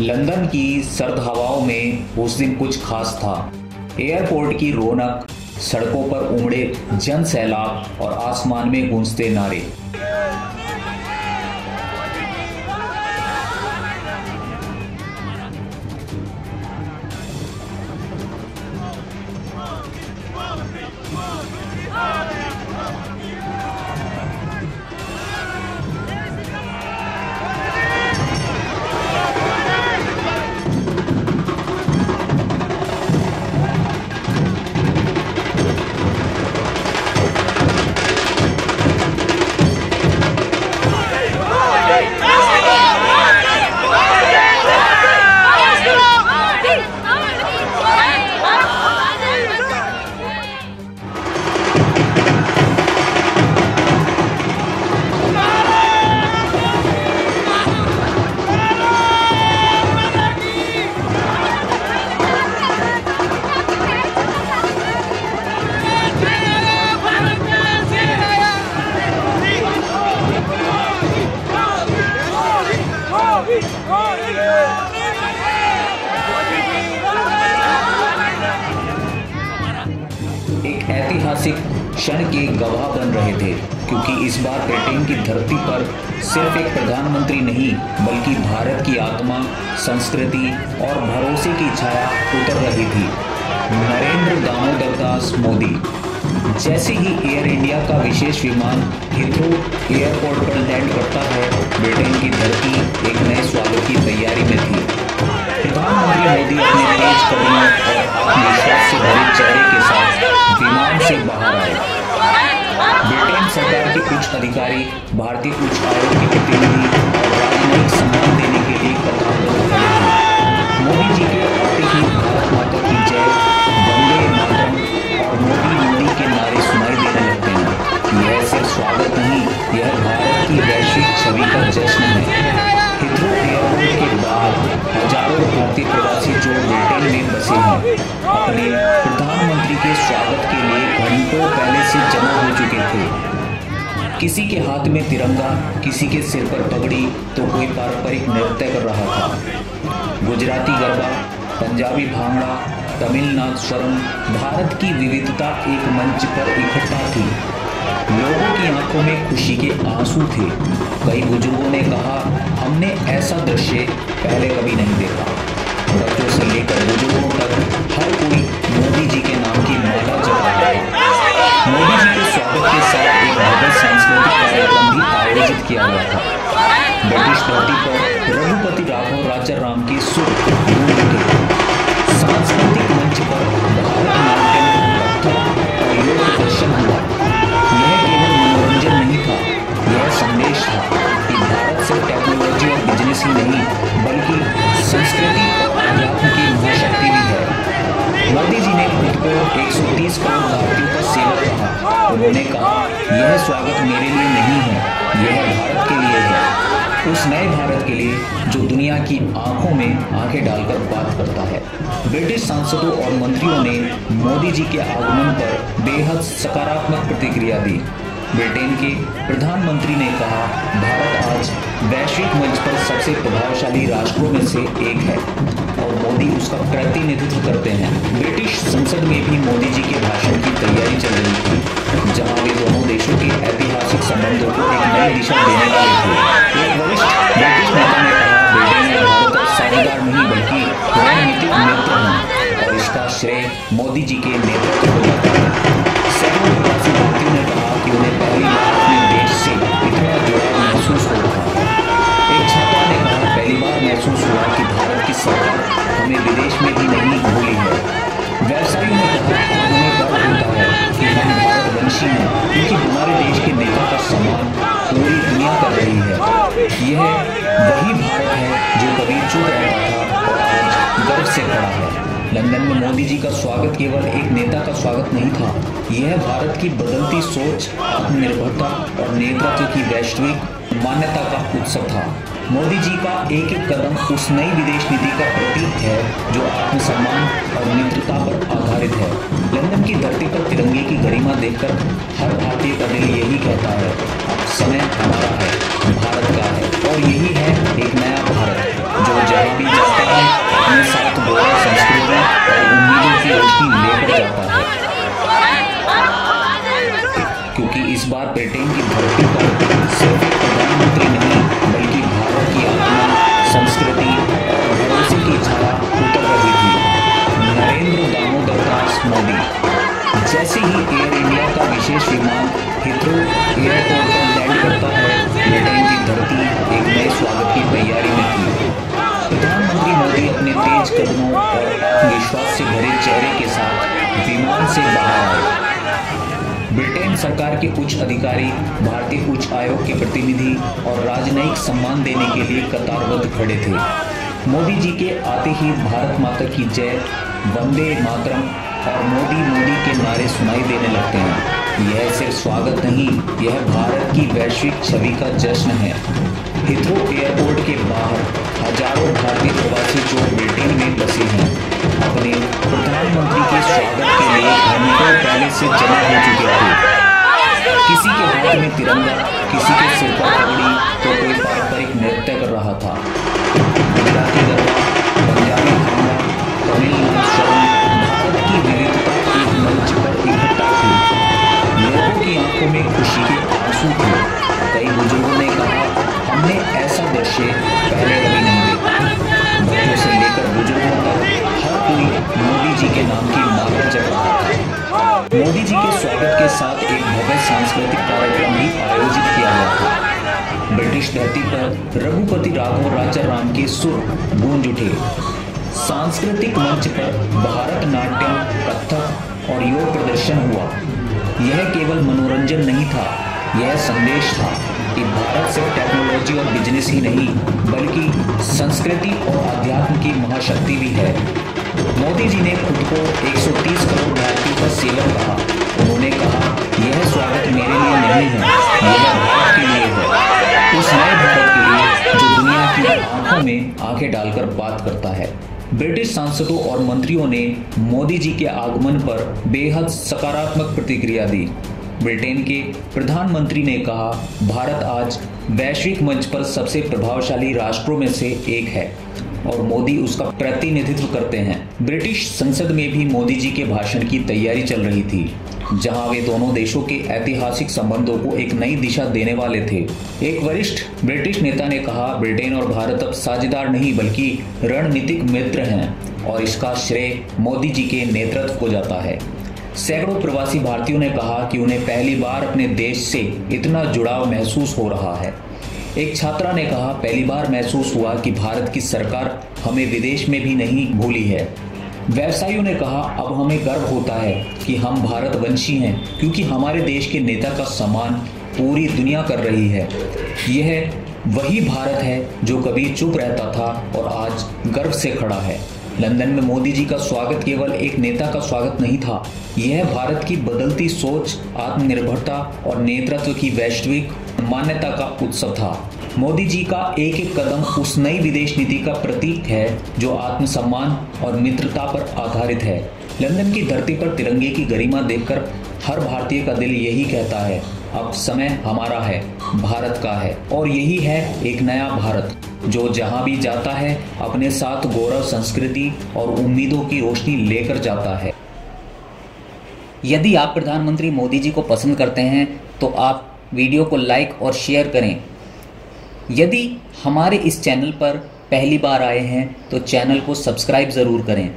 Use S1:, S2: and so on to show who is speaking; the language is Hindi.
S1: लंदन की सर्द हवाओं में उस दिन कुछ खास था। एयरपोर्ट की रौनक, सड़कों पर उमड़े जन सैलाब और आसमान में गूंजते नारे। एक ऐतिहासिक क्षण के गवाह बन रहे थे, क्योंकि इस बार ब्रिटेन की धरती पर सिर्फ एक प्रधानमंत्री नहीं बल्कि भारत की आत्मा, संस्कृति और भरोसे की छाया उतर रही थी। नरेंद्र दामोदर दास मोदी। जैसे ही एयर इंडिया का विशेष विमान हीथ्रो एयरपोर्ट पर लैंड करता है, ब्रिटेन की धरती एक नए स्वागत की तैयारी में थी। प्रधानमंत्री मोदी अपने तेज कदमों और आत्मविश्वास से भरे चेहरे के साथ विमान से बाहर आए। ब्रिटेन सरकार के उच्च अधिकारी, भारतीय उच्च आयोग के प्रतिनिधि और राजनयिक सम्मान देने के लिए कतार में खड़े थे। मोदी जी के आते ही भारत माता की जय, वंदे मातरम और मोदी मोदी के नारे सुनाई देने लगते हैं। यह सिर्फ स्वागत नहीं, यह भारत की वैश्विक छवि का जश्न है। हीथ्रो एयरपोर्ट के बाहर हजारों भारतीय प्रवासी जो ब्रिटेन में बसे हैं, अपने प्रधानमंत्री के स्वागत के लिए घंटों पहले से जमा हो चुके थे। किसी के हाथ में तिरंगा, किसी के सिर पर पगड़ी, तो कोई पारंपरिक नृत्य कर रहा था। गुजराती गरबा, पंजाबी भांगड़ा, तमिलनाडु स्वरम, भारत की विविधता एक मंच पर इकट्ठा थी। लोगों की आंखों में खुशी के आंसू थे। कई बुजुर्गों ने कहा, हमने ऐसा दृश्य पहले कभी नहीं देखा। बच्चों से लेकर बुजुर्गों तक हर कोई मोदी जी के नाम की माला जप रहा है। मोदी जी के स्वागत के साथ एक भव्य सांस्कृतिक कार्यक्रम भी आयोजित किया गया था। ब्रिटिश धरती पर रघुपति राघव राजाराम की सुर गूंज उठी। सांस्कृतिक मंच पर भारतनाट्यम, कथक और योग प्रदर्शन हुआ। यह केवल मनोरंजन नहीं था, यह संदेश था कि भारत सिर्फ टेक्नोलॉजी और बिजनेस ही नहीं बल्कि संस्कृति और अध्यात्म की महाशक्ति भी है। मोदी जी ने खुद को 130 करोड़ भारतीयों का सेवक कहा। उन्होंने कहा, यह स्वागत मेरे लिए नहीं है, यह भारत के लिए है। उस नए भारत के लिए जो दुनिया की आंखों में आंखें डालकर बात करता है। ब्रिटिश सांसदों और मंत्रियों ने मोदी जी के आगमन पर बेहद सकारात्मक प्रतिक्रिया दी। ब्रिटेन के प्रधानमंत्री ने कहा, भारत आज वैश्विक मंच पर सबसे प्रभावशाली राष्ट्रों में से एक है और मोदी उसका प्रतिनिधित्व करते हैं। ब्रिटिश संसद में भी मोदी जी के भाषण की तैयारी चल रही थी, जहां वे दोनों देशों के ऐतिहासिक संबंधों को एक नई दिशा देने वाले थे। एक वरिष्ठ ब्रिटिश नेता ने कहा, ब्रिटेन और भारत अब साझेदार नहीं बल्कि रणनीतिक मित्र हैं और इसका श्रेय मोदी जी के नेतृत्व को जाता है। सैकड़ों प्रवासी भारतीयों ने कहा कि उन्हें पहली बार अपने देश से इतना जुड़ाव महसूस हो रहा है। एक छात्रा ने कहा, पहली बार महसूस हुआ कि भारत की सरकार हमें विदेश में भी नहीं भूली है। व्यवसायियों ने कहा, हमें गर्व होता है कि हम भारतवंशी हैं, क्योंकि हमारे देश के नेता का सम्मान पूरी दुनिया कर रही है। यह वही भारत है जो कभी चुप रहता था और आज गर्व से खड़ा है। लंदन में मोदी जी का स्वागत केवल एक नेता का स्वागत नहीं था, यह भारत की बदलती सोच, आत्मनिर्भरता और नेतृत्व की वैश्विक मान्यता का उत्सव था। मोदी जी का एक एक कदम उस नई विदेश नीति का प्रतीक है जो आत्मसम्मान और मित्रता पर आधारित है। लंदन की धरती पर तिरंगे की गरिमा देखकर हर भारतीय का दिल यही कहता है, अब समय हमारा है, भारत का है, और यही है एक नया भारत जो जहाँ भी धरती पर सिर्फ एक प्रधानमंत्री नहीं बल्कि भारत की आत्मा, संस्कृति और भरोसे की छाया उतर रही थी। नरेंद्र दामोदर दास मोदी। जैसे ही एयर इंडिया का विशेष विमान हिथ्रो एयरपोर्ट पर लैंड करता है, ब्रिटेन की धरती एक नए स्वागत की तैयारी में थी। प्रधानमंत्री मोदी अपने तेज कदमों और आत्मविश्वास से भरे चेहरे के साथ विमान से बाहर आए। ब्रिटेन सरकार के उच्च अधिकारी, भारतीय उच्च आयोग के प्रतिनिधि और राजनयिक सम्मान देने के लिए कतारबद्ध खड़े थे। मोदी जी के आते ही भारत माता की जय, वंदे मातरम और मोदी मोदी के नारे सुनाई देने लगते हैं। यह सिर्फ स्वागत नहीं, यह भारत की वैश्विक छवि का जश्न है। हिथ्रो एयरपोर्ट के बाहर हजारों भारतीय प्रवासी जो ब्रिटेन में बसे हैं, अपने प्रधानमंत्री के स्वागत के लिए घंटों पहले से जमा हो चुके थे। किसी के हाथ में तिरंगा, किसी के सिर पर पगड़ी, तो कोई पारंपरिक नृत्य कर रहा था। गुजराती गरबा, पंजाबी भांगड़ा, तमिल नाच, भारत की विविधता एक मंच पर इकट्ठा थी। लोगों की आंखों में खुशी के आंसू थे। कई बुजुर्गों ने कहा, हमने ऐसा दृश्य पहले कभी नहीं देखा। बच्चों से लेकर बुजुर्गों तक हर कोई मोदी जी के नाम की नारा जप रहा था। मोदी जी के स्वागत के साथ एक भव्य सांस्कृतिक कार्यक्रम भी आयोजित किया गया था। ब्रिटिश धरती पर रघुपति राघव राजा राम के सुर गूंज उठे। सांस्कृतिक मंच पर भारतनाट्यम, कथक और योग प्रदर्शन हुआ। यह केवल मनोरंजन नहीं था, यह संदेश था कि भारत सिर्फ टेक्नोलॉजी और बिजनेस ही नहीं बल्कि संस्कृति और अध्यात्म की महाशक्ति भी है। मोदी जी ने खुद को 130 करोड़ भारतीयों का सेवक कहा। उन्होंने कहा, यह स्वागत मेरे लिए नहीं है, यह भारत के लिए है, उस नए भारत के लिए जो दुनिया की आंखों में आंखें डालकर बात करता है। ब्रिटिश सांसदों और मंत्रियों ने मोदी जी के आगमन पर बेहद सकारात्मक प्रतिक्रिया दी। ब्रिटेन के प्रधानमंत्री ने कहा, भारत आज वैश्विक मंच पर सबसे प्रभावशाली राष्ट्रों में से एक है और मोदी उसका प्रतिनिधित्व करते हैं। ब्रिटिश संसद में भी मोदी जी के भाषण की तैयारी चल रही थी, जहां वे दोनों देशों के ऐतिहासिक संबंधों को एक नई दिशा देने वाले थे। एक वरिष्ठ ब्रिटिश नेता ने कहा, ब्रिटेन और भारत अब साझेदार नहीं बल्कि रणनीतिक मित्र हैं और इसका श्रेय मोदी जी के नेतृत्व को जाता है। सैकड़ों प्रवासी भारतीयों ने कहा कि उन्हें पहली बार अपने देश से इतना जुड़ाव महसूस हो रहा है। एक छात्रा ने कहा, पहली बार महसूस हुआ कि भारत की सरकार हमें विदेश में भी नहीं भूली है। व्यवसायियों ने कहा, अब हमें गर्व होता है कि हम भारतवंशी हैं क्योंकि हमारे देश के नेता का सम्मान पूरी दुनिया कर रही है। यह वही भारत है जो कभी चुप रहता था और आज गर्व से खड़ा है। लंदन में मोदी जी का स्वागत केवल एक नेता का स्वागत नहीं था, यह भारत की बदलती सोच, आत्मनिर्भरता और नेतृत्व की वैश्विक मान्यता का उत्सव था। मोदी जी का एक एक कदम उस नई विदेश नीति का प्रतीक है जो आत्मसम्मान और मित्रता पर आधारित है। लंदन की धरती पर तिरंगे की गरिमा देखकर हर भारतीय का दिल यही कहता है, अब समय हमारा है, भारत का है, और यही है एक नया भारत जो जहां भी जाता है अपने साथ गौरव, संस्कृति और उम्मीदों की रोशनी लेकर जाता है। यदि आप प्रधानमंत्री मोदी जी को पसंद करते हैं तो आप वीडियो को लाइक और शेयर करें। यदि हमारे इस चैनल पर पहली बार आए हैं तो चैनल को सब्सक्राइब ज़रूर करें।